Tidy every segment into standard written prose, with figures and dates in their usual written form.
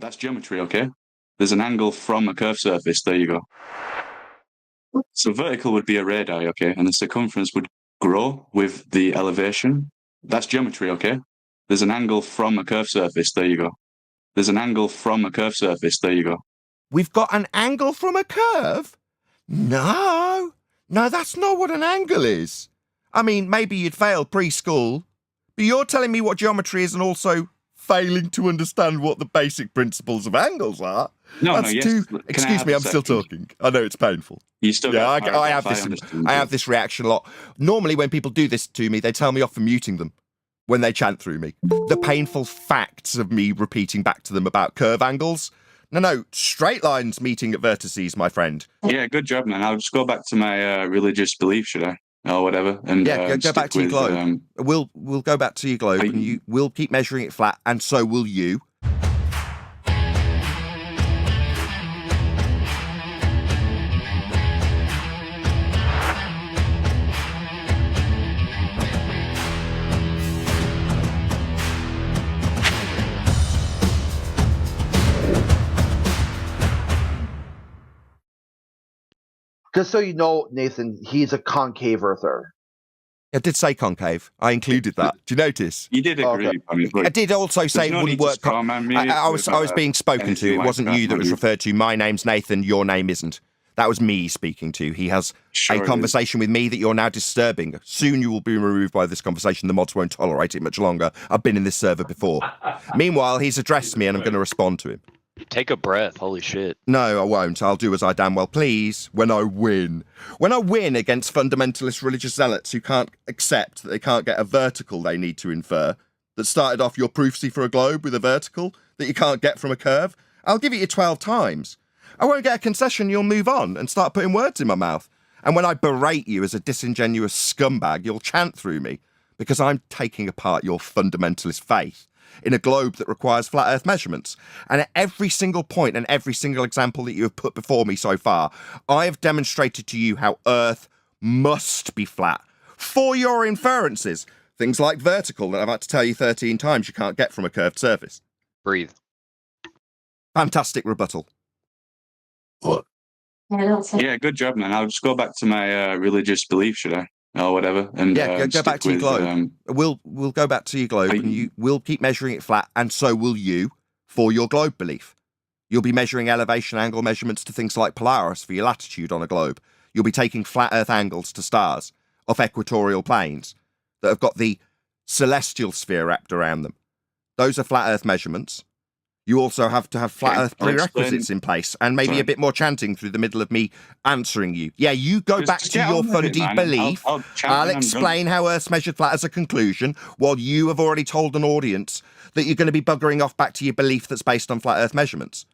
That's geometry, okay? There's an angle from a curved surface. There you go. So vertical would be a radii, okay? And the circumference would grow with the elevation. That's geometry, okay? There's an angle from a curved surface. There you go. There's an angle from a curved surface. There you go. We've got an angle from a curve? No, that's not what an angle is. I mean, maybe you'd failed preschool, but you're telling me what geometry is and also failing to understand what the basic principles of angles are. Excuse me, I'm still talking. I know it's painful. You still I have this reaction a lot. Normally when people do this to me, they tell me off for muting them when they chant through me. The painful facts of me repeating back to them about curve angles. No, straight lines meeting at vertices, my friend. Yeah, good job, man. I'll just go back to my religious belief, should I? Or whatever. And go back to your globe. We'll go back to your globe, and we'll keep measuring it flat, and so will you. Just so you know, Nathan, he's a concave earther. I did say concave. I included that. Do you notice? You did agree. Okay. I did also say it wouldn't work. I was being spoken to. It wasn't you that was referred to. My name's Nathan. Your name isn't. That was me speaking to. He has a conversation with me that you're now disturbing. Soon you will be removed by this conversation. The mods won't tolerate it much longer. I've been in this server before. Meanwhile, he's addressed me and I'm going to respond to him. Take a breath. Holy shit. No, I won't. I'll do as I damn well please when I win. When I win against fundamentalist religious zealots who can't accept that they can't get a vertical they need to infer, that started off your proofsy for a globe with a vertical that you can't get from a curve, I'll give it you 12 times. I won't get a concession, you'll move on and start putting words in my mouth. And when I berate you as a disingenuous scumbag, you'll chant through me because I'm taking apart your fundamentalist faith in a globe that requires flat earth measurements. And at every single point and every single example that you have put before me so far, I have demonstrated to you how earth must be flat for your inferences. Things like vertical that I've had to tell you 13 times you can't get from a curved surface. Breathe. Fantastic rebuttal. What? Yeah, good job, man. I'll just go back to my religious belief, should I? Or whatever. And go back to your globe. We'll go back to your globe, and we'll keep measuring it flat, and so will you for your globe belief. You'll be measuring elevation angle measurements to things like Polaris for your latitude on a globe. You'll be taking flat Earth angles to stars off equatorial planes that have got the celestial sphere wrapped around them. Those are flat Earth measurements. You also have to have flat Earth prerequisites in place, and maybe a bit more chanting through the middle of me answering you. Yeah, you go back to your fundy belief. I'll explain how Earth's measured flat as a conclusion, while you have already told an audience that you're going to be buggering off back to your belief that's based on flat Earth measurements.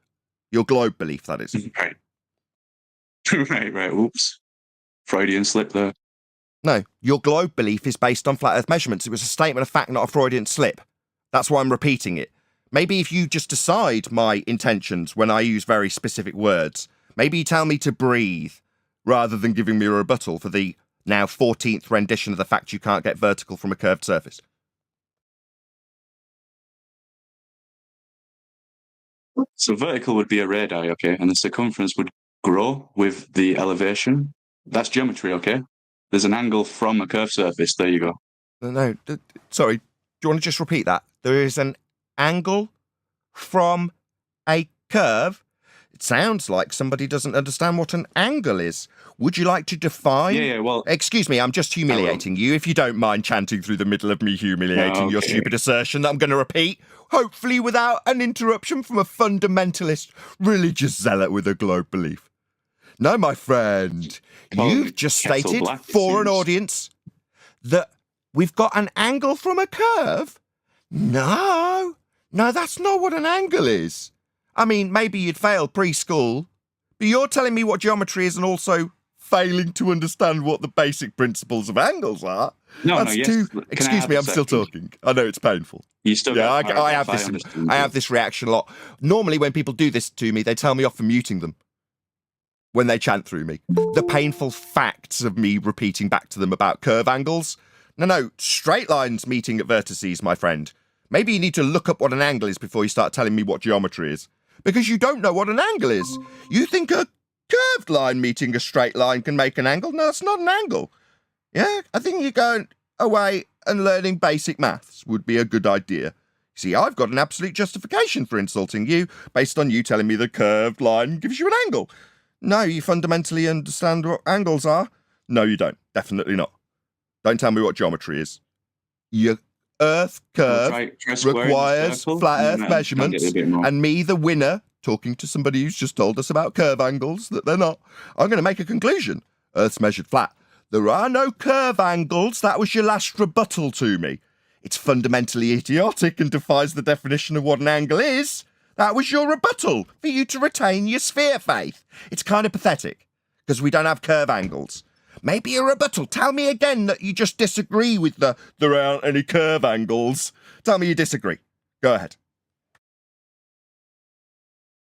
Your globe belief, that is. Right. Right. Oops. Freudian slip there. No, your globe belief is based on flat Earth measurements. It was a statement of fact, not a Freudian slip. That's why I'm repeating it. Maybe if you just decide my intentions when I use very specific words, maybe you tell me to breathe rather than giving me a rebuttal for the now 14th rendition of the fact you can't get vertical from a curved surface. So vertical would be a radii, okay? And the circumference would grow with the elevation. That's geometry, okay? There's an angle from a curved surface. There you go. No, sorry. Do you want to just repeat that? There is an angle from a curve. It sounds like somebody doesn't understand what an angle is. Would you like to define? Yeah, well... Excuse me, I'm just humiliating you, if you don't mind chanting through the middle of me humiliating your stupid assertion that I'm going to repeat, hopefully without an interruption from a fundamentalist religious zealot with a globe belief. No, my friend, you've just stated for an audience that we've got an angle from a curve. No, that's not what an angle is. I mean, maybe you'd failed preschool, but you're telling me what geometry is and also failing to understand what the basic principles of angles are. Excuse me, I'm still talking. I know it's painful. I have this reaction a lot. Normally when people do this to me, they tell me off for muting them when they chant through me. The painful facts of me repeating back to them about curve angles. No, straight lines meeting at vertices, my friend. Maybe you need to look up what an angle is before you start telling me what geometry is. because you don't know what an angle is. You think a curved line meeting a straight line can make an angle? No, that's not an angle. Yeah, I think you going away and learning basic maths would be a good idea. See, I've got an absolute justification for insulting you based on you telling me the curved line gives you an angle. No, you fundamentally understand what angles are? No, you don't. Definitely not. Don't tell me what geometry is. Your Earth curve requires flat Earth measurements, and me, the winner, talking to somebody who's just told us about curve angles that they're not, I'm going to make a conclusion. Earth's measured flat. There are no curve angles. That was your last rebuttal to me. It's fundamentally idiotic and defies the definition of what an angle is. That was your rebuttal for you to retain your sphere faith. It's kind of pathetic, because we don't have curve angles. Maybe a rebuttal. Tell me again that you just disagree with there aren't any curve angles. Tell me you disagree. Go ahead.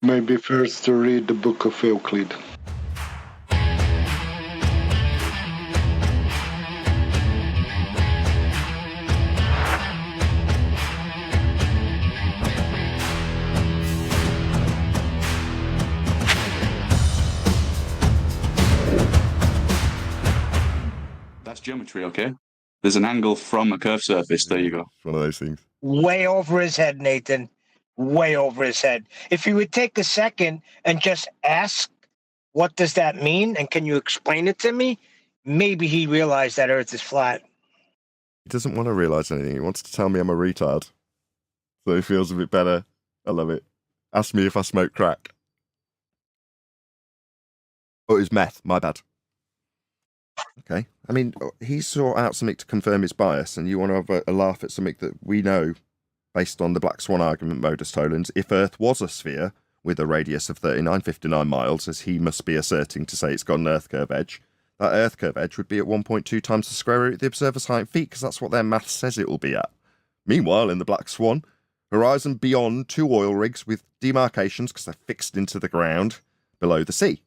Maybe first to read the Book of Euclid. That's geometry, okay? There's an angle from a curved surface. There you go. It's one of those things. Way over his head, Nathan. Way over his head. If he would take a second and just ask, what does that mean? And can you explain it to me? Maybe he realized that Earth is flat. He doesn't want to realise anything. He wants to tell me I'm a retard. So he feels a bit better. I love it. Ask me if I smoke crack. Oh, it was meth. My bad. Okay. I mean, he sought out something to confirm his bias, and you want to have a laugh at something that we know, based on the Black Swan argument, modus tollens, if Earth was a sphere with a radius of 3959 miles, as he must be asserting to say it's got an Earth curve edge, that Earth curve edge would be at 1.2 times the square root of the observer's height in feet, because that's what their math says it will be at. Meanwhile, in the Black Swan, horizon beyond 2 oil rigs with demarcations, because they're fixed into the ground, below the sea.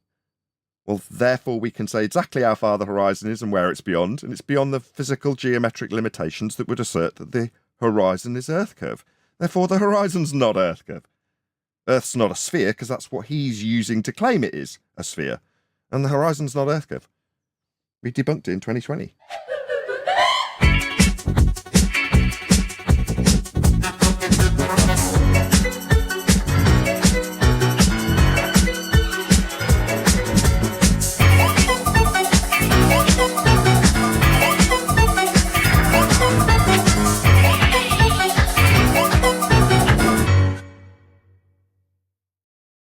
Well, therefore, we can say exactly how far the horizon is and where it's beyond, and it's beyond the physical geometric limitations that would assert that the horizon is Earth curve. Therefore, the horizon's not Earth curve. Earth's not a sphere, because that's what he's using to claim it is, a sphere. And the horizon's not Earth curve. We debunked it in 2020.